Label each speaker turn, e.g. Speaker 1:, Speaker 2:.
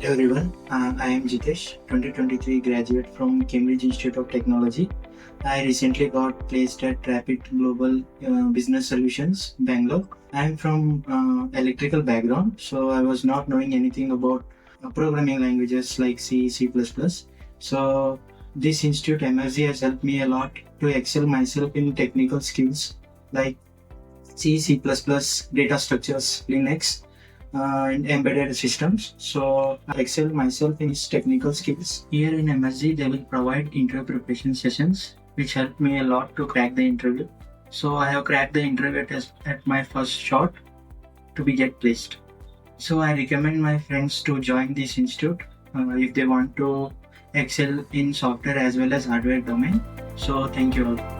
Speaker 1: Hello everyone, I am Jeetesh, 2023 graduate from Cambridge Institute of Technology. I recently got placed at Rapid Global Business Solutions, Bangalore. I am from electrical background, so I was not knowing anything about programming languages like C, C++. So this institute Emertxe has helped me a lot to excel myself in technical skills like C, C++, data structures, Linux, and embedded systems. So I excel myself in technical skills. Here in MSG, they will provide interview preparation sessions, which helped me a lot to crack the interview. So I have cracked the interview at my first shot to be get placed. So I recommend my friends to join this institute if they want to excel in software as well as hardware domain. So thank you all.